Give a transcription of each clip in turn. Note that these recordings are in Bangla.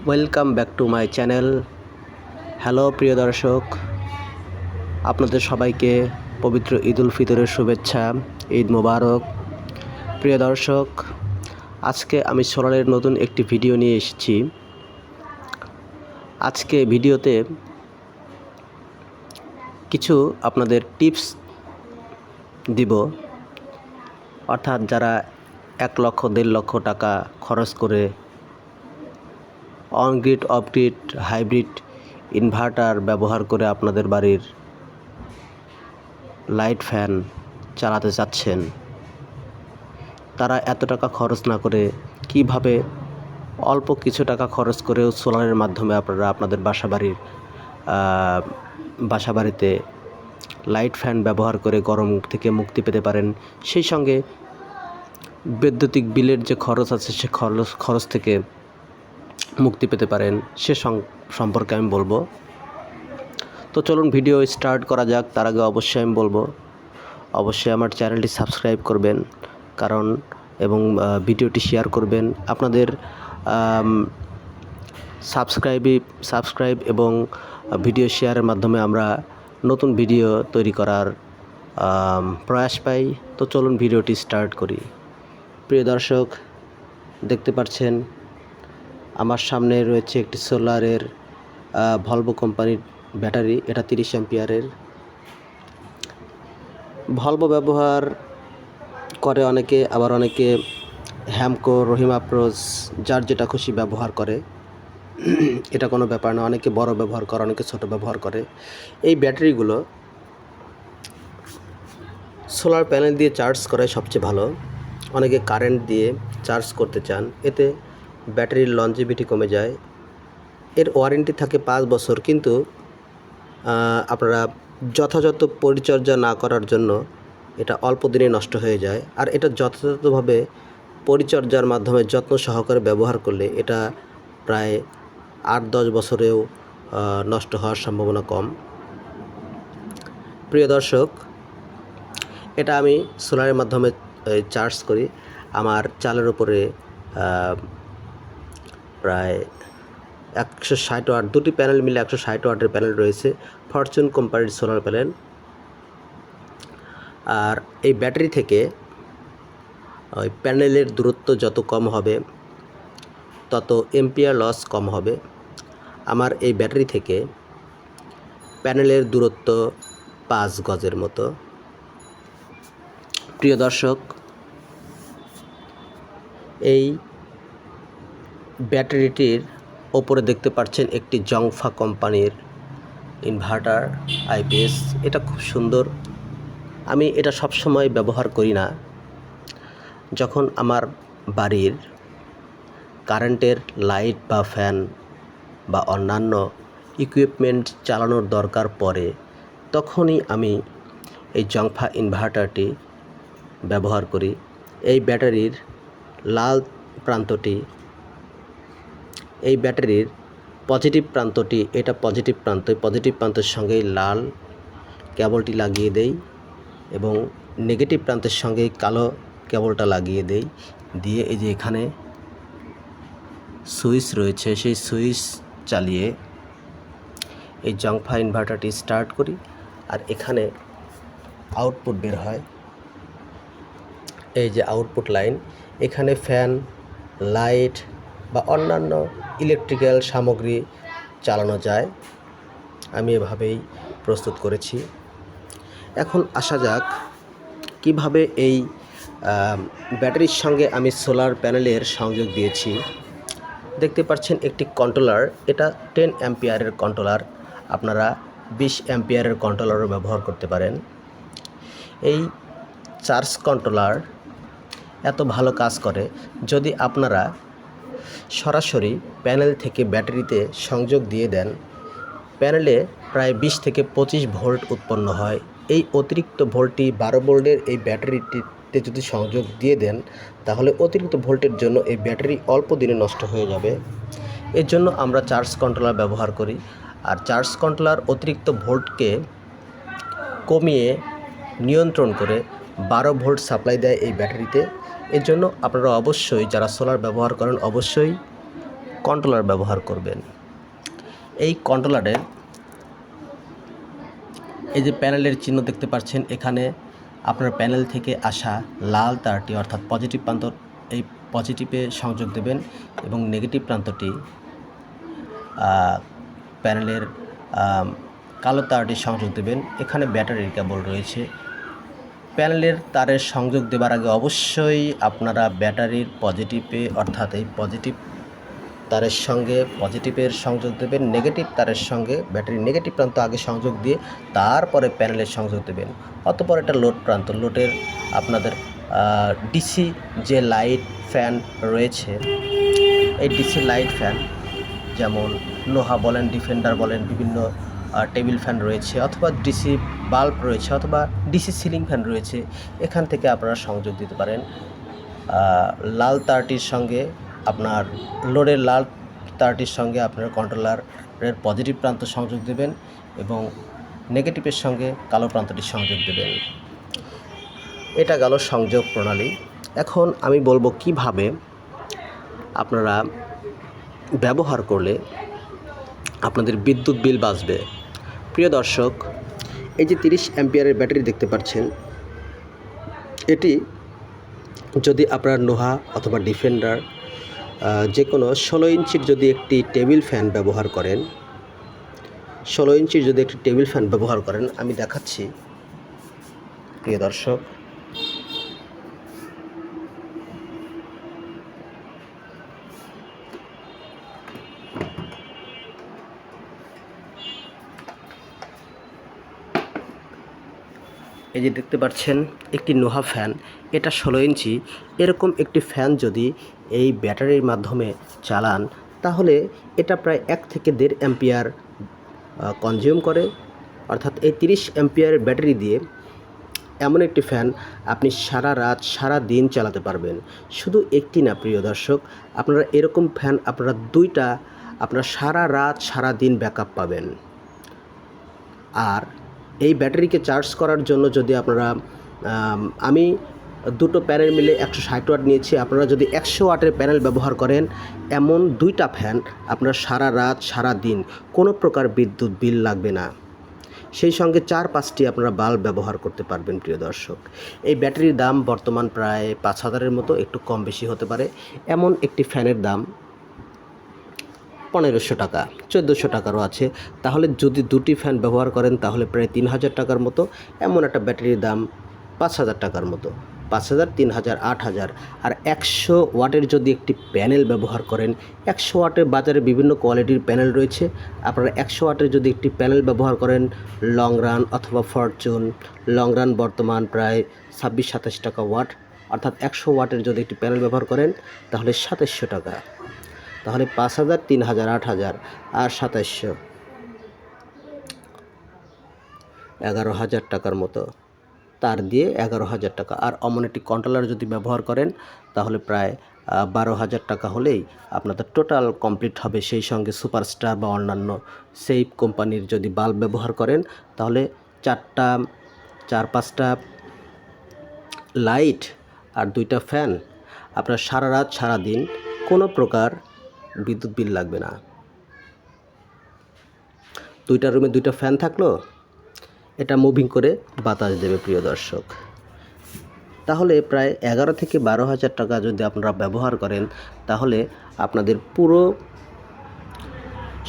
Welcome back to my channel. Hello প্রিয় দর্শক, আপনাদের সবাইকে পবিত্র ঈদ উল ফিতরের শুভেচ্ছা। ঈদ মোবারক। প্রিয় দর্শক, আজকে আমি সোলারের নতুন একটি ভিডিও নিয়ে এসেছি। আজকে ভিডিওতে কিছু আপনাদের টিপস দিব, অর্থাৎ যারা 1 লক্ষ 1.5 লক্ষ টাকা খরচ করে অনগ্রিড অফগ্রিড হাইব্রিড ইনভার্টার ব্যবহার করে আপনাদের বাড়ির লাইট ফ্যান চালাতে চাচ্ছেন, তারা এত টাকা খরচ না করে কিভাবে অল্প কিছু টাকা খরচ করেও সোলারের মাধ্যমে আপনারা আপনাদের বাসাবাড়িতে লাইট ফ্যান ব্যবহার করে গরম থেকে মুক্তি পেতে পারেন। সেই সঙ্গে বৈদ্যুতিক বিলের যে খরচ আছে সে খরচ থেকে মুক্তি পেতে পারেন, সে সম্পর্কে আমি বলবো। তো চলুন ভিডিও স্টার্ট করা যাক। তার আগে অবশ্যই আমি বলবো, অবশ্যই আমার চ্যানেলটি সাবস্ক্রাইব করবেন এবং ভিডিওটি শেয়ার করবেন। আপনাদের সাবস্ক্রাইব এবং ভিডিও শেয়ারের মাধ্যমে আমরা নতুন ভিডিও তৈরি করার প্রয়াস পাই। তো চলুন ভিডিওটি স্টার্ট করি। প্রিয় দর্শক, দেখতে পাচ্ছেন আমার সামনে রয়েছে একটি সোলারের ভলভো কোম্পানির ব্যাটারি। এটা 30 অ্যাম্পিয়ারের। ভলভো ব্যবহার করে অনেকে, আবার অনেকে হ্যামকো, রহিমা প্রোজ, যার যেটা খুশি ব্যবহার করে। এটা কোনো ব্যাপার না। অনেকে বড় ব্যবহার করে, অনেকে ছোট ব্যবহার করে। এই ব্যাটারিগুলো সোলার প্যানেল দিয়ে চার্জ করাই সবচেয়ে ভালো। অনেকে কারেন্ট দিয়ে চার্জ করতে চান, এতে ব্যাটারির লঞ্জিভিটি কমে যায়। এর ওয়ারেন্টি থাকে 5 বছর, কিন্তু আপনারা যথাযথ পরিচর্যা না করার জন্য এটা অল্প দিনে নষ্ট হয়ে যায়। আর এটা যথাযথভাবে পরিচর্যার মাধ্যমে যত্ন সহকারে ব্যবহার করলে এটা প্রায় 8-10 বছরেও নষ্ট হওয়ার সম্ভাবনা কম। প্রিয় দর্শক, এটা আমি সোলারের মাধ্যমে চার্জ করি। আমার চালের উপরে প্রায় 160 ওয়াট, দুটি প্যানেল মিলে 160 ওয়াটের প্যানেল রয়েছে, ফরচুন কোম্পানির সোলার প্যানেল। আর এই ব্যাটারি থেকে ওই প্যানেলের দূরত্ব যত কম হবে তত এম্পিয়ার লস কম হবে। আমার এই ব্যাটারি থেকে প্যানেলের দূরত্ব 5 গজের মতো। প্রিয় দর্শক, এই ব্যাটারিটির ওপরে দেখতে পাচ্ছেন একটি জংফা কোম্পানির ইনভার্টার আইপিএস। এটা খুব সুন্দর। আমি এটা সবসময় ব্যবহার করি না। যখন আমার বাড়ির কারেন্টের লাইট বা ফ্যান বা অন্যান্য ইকুইপমেন্ট চালানোর দরকার পড়ে, তখনই আমি এই জংফা ইনভার্টারটি ব্যবহার করি। এই ব্যাটারির লাল প্রান্তটি, এই ব্যাটারির পজিটিভ প্রান্তটি, এটা পজিটিভ প্রান্ত, পজিটিভ প্রান্তের সঙ্গেই লাল কেবলটি লাগিয়ে দেই এবং নেগেটিভ প্রান্তের সঙ্গেই কালো কেবলটা লাগিয়ে দেই। দিয়ে এই যে এখানে সুইচ রয়েছে, সেই সুইচ চালিয়ে এই জংফা ইনভার্টারটি স্টার্ট করি। আর এখানে আউটপুট বের হয়, এই যে আউটপুট লাইন। এখানে ফ্যান, লাইট বা অন্যান্য ইলেকট্রিক্যাল সামগ্রী চালানো যায়। আমি এভাবেই প্রস্তুত করেছি। এখন আসা যাক কিভাবে এই ব্যাটারির সঙ্গে আমি সোলার প্যানেলের সংযোগ দিয়েছি। দেখতে পাচ্ছেন একটি কন্ট্রোলার, এটা 10 অ্যাম্পিয়ারের কন্ট্রোলার। আপনারা 20 অ্যাম্পিয়ারের কন্ট্রোলারও ব্যবহার করতে পারেন। এই চার্জ কন্ট্রোলার এত ভালো কাজ করে, যদি আপনারা সরাসরি প্যানেল থেকে ব্যাটারিতে সংযোগ দিয়ে দেন, প্যানেলে প্রায় 20 থেকে 25 ভোল্ট উৎপন্ন হয়। এই অতিরিক্ত ভোল্টটি 12 ভোল্টের এই ব্যাটারিটিতে যদি সংযোগ দিয়ে দেন, তাহলে অতিরিক্ত ভোল্টের জন্য এই ব্যাটারি অল্প দিনে নষ্ট হয়ে যাবে। এর জন্য আমরা চার্জ কন্ট্রোলার ব্যবহার করি। আর চার্জ কন্ট্রোলার অতিরিক্ত ভোল্টকে কমিয়ে নিয়ন্ত্রণ করে 12 ভোল্ট সাপ্লাই দেয় এই ব্যাটারিতে। এর জন্য আপনারা অবশ্যই, যারা সোলার ব্যবহার করেন, অবশ্যই কন্ট্রোলার ব্যবহার করবেন। এই কন্ট্রোলারের এই যে প্যানেলের চিহ্ন দেখতে পাচ্ছেন, এখানে আপনার প্যানেল থেকে আসা লাল তারটি অর্থাৎ পজিটিভ প্রান্ত এই পজিটিভে সংযোগ দেবেন এবং নেগেটিভ প্রান্তটি প্যানেলের কালো তারটি সংযোগ দেবেন। এখানে ব্যাটারির কেবল রয়েছে। প্যানেলের তারের সংযোগ দেওয়ার আগে অবশ্যই আপনারা ব্যাটারির পজিটিভে অর্থাৎ এই পজিটিভ তারের সঙ্গে পজিটিভের সংযোগ দেবেন, নেগেটিভ তারের সঙ্গে ব্যাটারির নেগেটিভ প্রান্ত আগে সংযোগ দিয়ে তারপরে প্যানেলের সংযোগ দেবেন। অতঃপর এটা লোড প্রান্ত, লোডের আপনাদের ডিসি যে লাইট ফ্যান রয়েছে, এই ডিসি লাইট ফ্যান যেমন নোহা বলেন, ডিফেন্ডার বলেন, বিভিন্ন টেবিল ফ্যান রয়েছে, অথবা ডিসি বাল্ব রয়েছে, অথবা ডিসি সিলিং ফ্যান রয়েছে, এখান থেকে আপনারা সংযোগ দিতে পারেন। লাল তারটির সঙ্গে আপনার লোডের লাল তারটির সঙ্গে আপনার কন্ট্রোলারের পজিটিভ প্রান্ত সংযোগ দেবেন এবং নেগেটিভের সঙ্গে কালো প্রান্তটি সংযোগ দেবেন। এটা গেল সংযোগ প্রণালী। এখন আমি বলবো কিভাবে আপনারা ব্যবহার করলে আপনাদের বিদ্যুৎ বিল বাঁচবে। প্রিয় দর্শক, এই যে 30 অ্যাম্পিয়ারের ব্যাটারি দেখতে পাচ্ছেন, এটি যদি আপনার নোহা অথবা ডিফেন্ডার যে কোনো 16 ইঞ্চির যদি একটি টেবিল ফ্যান ব্যবহার করেন, 16 ইঞ্চির যদি একটি টেবিল ফ্যান ব্যবহার করেন, আমি দেখাচ্ছি প্রিয় দর্শক। এই যে দেখতে পাচ্ছেন একটি নোহা ফ্যান, এটা 16 ইঞ্চি। এরকম একটি ফ্যান যদি এই ব্যাটারির মাধ্যমে চালান, তাহলে এটা প্রায় 1 থেকে 1.5 অ্যাম্পিয়ার কনজিউম করে। অর্থাৎ এই 30 অ্যাম্পিয়ারের ব্যাটারি দিয়ে এমন একটি ফ্যান আপনি সারা রাত সারা দিন চালাতে পারবেন। শুধু একটি না প্রিয় দর্শক, আপনারা এরকম ফ্যান আপনারা 2টা আপনারা সারা রাত সারা দিন ব্যাকআপ পাবেন। আর এই ব্যাটারিকে চার্জ করার জন্য যদি আপনারা আমি দুটো প্যানেল মিলে 160 ওয়াট নিয়েছি, আপনারা যদি 100 ওয়াটের প্যানেল ব্যবহার করেন, এমন 2টা ফ্যান আপনার সারা রাত সারা দিন কোনো প্রকার বিদ্যুৎ বিল লাগবে না। সেই সঙ্গে 4-5টি আপনারা বাল্ব ব্যবহার করতে পারবেন। প্রিয় দর্শক, এই ব্যাটারির দাম বর্তমান প্রায় 5000-এর মতো, একটু কম বেশি হতে পারে। এমন একটি ফ্যানের দাম 1500 টাকা, 1400 টাকারও আছে। তাহলে যদি 2টি ফ্যান ব্যবহার করেন তাহলে প্রায় 3000 টাকার মতো। এমন একটা ব্যাটারির দাম 5000 টাকার মতো, 5000, 3000, 8000। আর 100 ওয়াটের যদি একটি প্যানেল ব্যবহার করেন, 100 ওয়াটের বাজারে বিভিন্ন কোয়ালিটির প্যানেল রয়েছে। আপনারা 100 ওয়াটের যদি একটি প্যানেল ব্যবহার করেন, লং রান অথবা ফরচুন, লং রান বর্তমান প্রায় 26-27 টাকা ওয়াট। অর্থাৎ 100 ওয়াটের যদি একটি প্যানেল ব্যবহার করেন তাহলে 2700 টাকা। তাহলে 5000, 3000, 8000 আর 2700, 11000 টাকার মতো। তার দিয়ে 11000 টাকা। আর অমন একটি কন্ট্রোলার যদি ব্যবহার করেন তাহলে প্রায় 12000 টাকা হলেই আপনাদের টোটাল কমপ্লিট হবে। সেই সঙ্গে সুপারস্টার বা অন্যান্য সেই কোম্পানির যদি বাল্ব ব্যবহার করেন তাহলে 4-5টা লাইট আর 2টা ফ্যান আপনার সারা রাত সারা দিন কোনো প্রকার বিদ্যুৎ বিল লাগবে না। 2টা রুমে 2টা ফ্যান থাকলো, এটা মুভিং করে বাতাস দেবে প্রিয় দর্শক। তাহলে প্রায় 11 থেকে 12,000 টাকা যদি আপনারা ব্যবহার করেন, তাহলে আপনাদের পুরো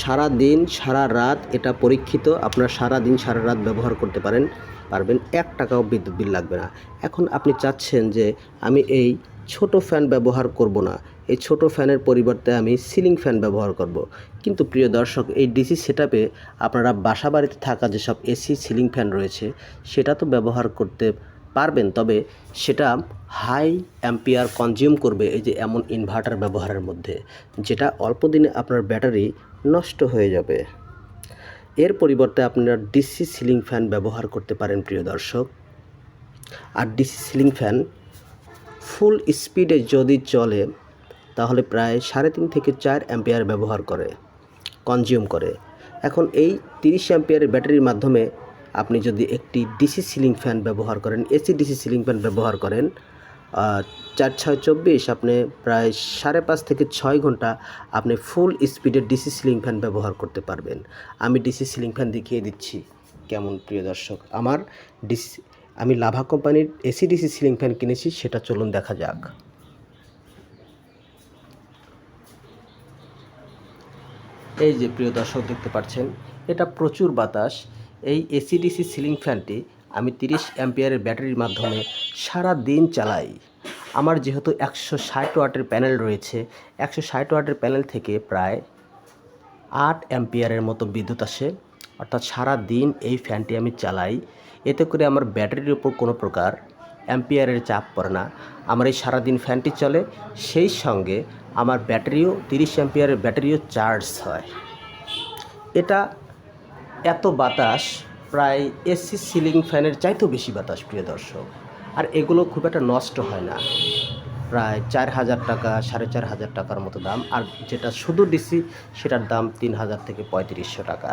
সারা দিন সারা রাত, এটা পরীক্ষিত, আপনারা সারা দিন সারা রাত ব্যবহার করতে পারবেন, 1 টাকাও বিদ্যুৎ বিল লাগবে না। এখন আপনি চাচ্ছেন যে আমি এই ছোট ফ্যান ব্যবহার করব না, এই ছোট ফ্যানের পরিবর্তে আমি সিলিং ফ্যান ব্যবহার করব। কিন্তু প্রিয় দর্শক, এই ডিসি সেটআপে আপনারা বাসা বাড়িতে থাকা যেসব এসি সিলিং ফ্যান রয়েছে সেটা তো ব্যবহার করতে পারবেন, তবে সেটা হাই অ্যাম্পিয়ার কনজিউম করবে এই যে এমন ইনভার্টার ব্যবহারের মধ্যে, যেটা অল্প দিনে আপনার ব্যাটারি নষ্ট হয়ে যাবে। এর পরিবর্তে আপনারা ডিসি সিলিং ফ্যান ব্যবহার করতে পারেন প্রিয় দর্শক। আর ডিসি সিলিং ফ্যান ফুল স্পিডে যদি চলে তাহলে প্রায় 3.5 থেকে 4 অ্যাম্পিয়ার ব্যবহার করে, কনজিউম করে। এখন এই 30 অ্যাম্পিয়ারের ব্যাটারির মাধ্যমে আপনি যদি একটি ডিসি সিলিং ফ্যান ব্যবহার করেন, এসি ডিসি সিলিং ফ্যান ব্যবহার করেন, 4×6 = 24, আপনি প্রায় 5.5 থেকে 6 ঘন্টা আপনি ফুল স্পিডের ডিসি সিলিং ফ্যান ব্যবহার করতে পারবেন। আমি ডিসি সিলিং ফ্যান দেখিয়ে দিচ্ছি কেমন প্রিয় দর্শক। আমি লাভা কোম্পানির এসি ডিসি সিলিং ফ্যান কিনেছি, সেটা চলুন দেখা যাক। এই যে প্রিয় দর্শক দেখতে পাচ্ছেন, এটা প্রচুর বাতাস। এই এসি ডিসি সিলিং ফ্যানটি আমি 30 অ্যাম্পিয়ারের ব্যাটারির মাধ্যমে সারা দিন চালাই। আমার যেহেতু 160 ওয়াটের প্যানেল রয়েছে, 160 ওয়াটের প্যানেল থেকে প্রায় 8 অ্যাম্পিয়ারের মতো বিদ্যুৎ আসে, অর্থাৎ সারা দিন এই ফ্যানটি আমি চালাই। এতে করে আমার ব্যাটারির উপর কোনো প্রকার অ্যাম্পিয়ারের চাপ পড়ে না। আমার এই সারাদিন ফ্যানটি চলে, সেই সঙ্গে আমার ব্যাটারিও 30 অ্যাম্পিয়ারের ব্যাটারিও চার্জ হয়। এটা এত বাতাস প্রায় এসি সিলিং ফ্যানের চাইতেও বেশি বাতাস প্রিয় দর্শক। আর এগুলো খুব একটা নষ্ট হয় না, প্রায় 4000 টাকা 4500 টাকার মতো দাম। আর যেটা শুধু ডিসি, সেটার দাম 3000 থেকে 3500 টাকা।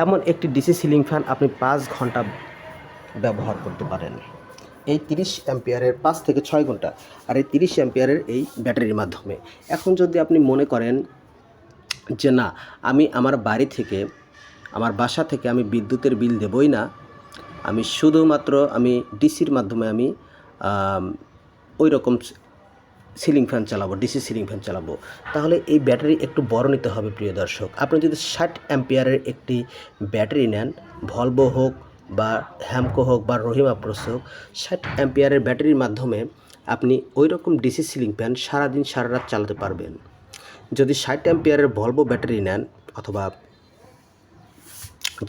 এমন একটি ডিসি সিলিং ফ্যান আপনি 5 ঘন্টা ব্যবহার করতে পারেন এই 30 অ্যাম্পিয়ারের 5 থেকে 6 ঘন্টা, আর এই 30 অ্যাম্পিয়ারের এই ব্যাটারির মাধ্যমে। এখন যদি আপনি মনে করেন যে না, আমি আমার বাড়ি থেকে, আমার বাসা থেকে আমি বিদ্যুতের বিল দেবই না, আমি শুধুমাত্র আমি ডিসির মাধ্যমে আমি ওই রকম সিলিং ফ্যান চালাবো, ডিসি সিলিং ফ্যান চালাবো, তাহলে এই ব্যাটারি একটু বড় নিতে হবে প্রিয় দর্শক। আপনি যদি 60 অ্যাম্পিয়ারের একটি ব্যাটারি নেন, ভলভো হোক বা হ্যামকো হোক বা রহিমা প্রোস হোক, 60 অ্যাম্পিয়ারের ব্যাটারির মাধ্যমে আপনি ওই রকম ডিসি সিলিং ফ্যান সারাদিন সারা রাত চালাতে পারবেন। যদি 60 অ্যাম্পিয়ারের ভলভো ব্যাটারি নেন অথবা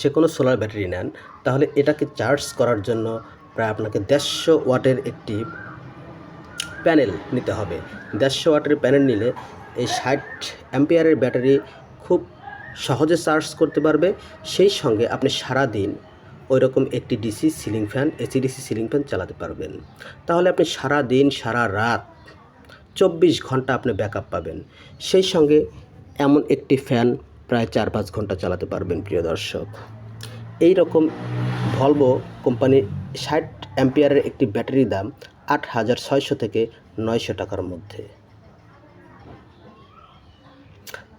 যে কোনো সোলার ব্যাটারি নেন, তাহলে এটাকে চার্জ করার জন্য প্রায় আপনাকে 150 ওয়াটের একটি প্যানেল নিতে হবে। 150 ওয়াটের প্যানেল নিলে এই 60 অ্যাম্পিয়ারের ব্যাটারি খুব সহজে চার্জ করতে পারবে। সেই সঙ্গে আপনি সারাদিন ওই রকম একটি DC ceiling fan, AC DC ceiling fan চালাতে পারবেন। তাহলে আপনি সারা দিন সারা রাত 24 ঘন্টা আপনি ব্যাকআপ পাবেন। সেই সঙ্গে এমন একটি ফ্যান প্রায় 4-5 ঘন্টা চালাতে পারবেন প্রিয় দর্শক। এই রকম ভলভো কোম্পানির 60 অ্যাম্পিয়ারের একটি ব্যাটারির দাম 8600 থেকে 900 টাকার মধ্যে।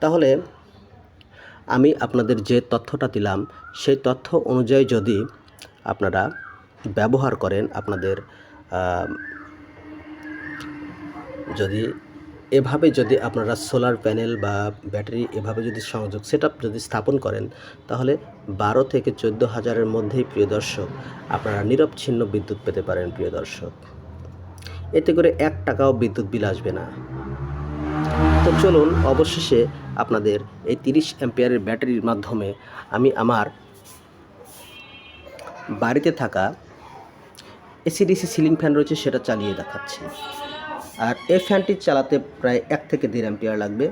তাহলে আমি আপনাদের যে তথ্যটা দিলাম, সেই তথ্য অনুযায়ী যদি আপনারা ব্যবহার করেন, আপনাদের এভাবে যদি আপনারা সোলার প্যানেল বা ব্যাটারি এভাবে যদি সংযোগ সেটআপ যদি স্থাপন করেন, তাহলে 12 থেকে 14 হাজারের মধ্যেই প্রিয় দর্শক আপনারা নিরবচ্ছিন্ন বিদ্যুৎ পেতে পারেন প্রিয় দর্শক। এতে করে 1 টাকাও বিদ্যুৎ বিল আসবে না। তো চলুন অবশেষে আপনাদের এই 30 অ্যাম্পিয়ারের ব্যাটারির মাধ্যমে আমি আমার বাড়িতে থাকা এসি ডিসি সিলিং ফ্যান রয়েছে সেটা চালিয়ে দেখাচ্ছি। আর এই ফ্যানটি চালাতে প্রায় 1 থেকে 1.5 অ্যাম্পিয়ার লাগবে,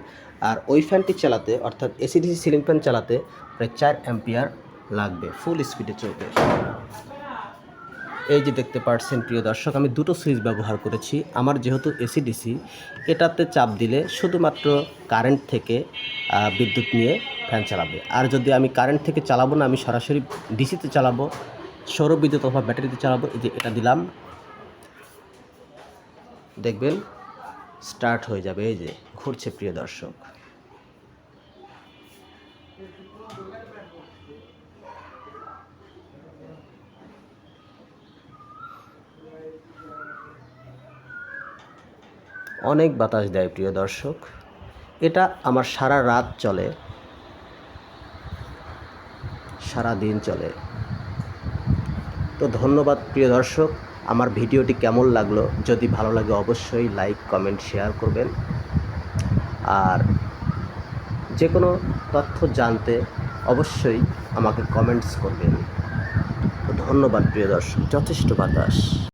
আর ওই ফ্যানটি চালাতে অর্থাৎ এসি ডিসি সিলিং ফ্যান চালাতে প্রায় 4 অ্যাম্পিয়ার লাগবে, ফুল স্পিডে চলবে। এই যে দেখতে পাচ্ছেন প্রিয় দর্শক, আমি দুটো সুইচ ব্যবহার করেছি। আমার যেহেতু এসি ডিসি, এটাতে চাপ দিলে শুধুমাত্র কারেন্ট থেকে বিদ্যুৎ নিয়ে ফ্যান চালাবে। আর যদি আমি কারেন্ট থেকে চালাবো না, আমি সরাসরি ডিসিতে চালাবো, সৌর বিদ্যুৎ অথবা ব্যাটারিতে চালাবো। এই যে এটা দিলাম, দেখবেন স্টার্ট হয়ে যাবে। এই যে ঘুরছে প্রিয় দর্শক। অনেক বাতাস দেয় প্রিয় দর্শক। এটা আমার সারা রাত চলে, সারা দিন চলে। তো ধন্যবাদ প্রিয় দর্শক। আমার ভিডিওটি কেমন লাগলো, যদি ভালো লাগে অবশ্যই লাইক, কমেন্ট, শেয়ার করবেন। আর যে কোনো তথ্য জানতে অবশ্যই আমাকে কমেন্টস করবেন। তো ধন্যবাদ প্রিয় দর্শক। যথেষ্ট বাতাস।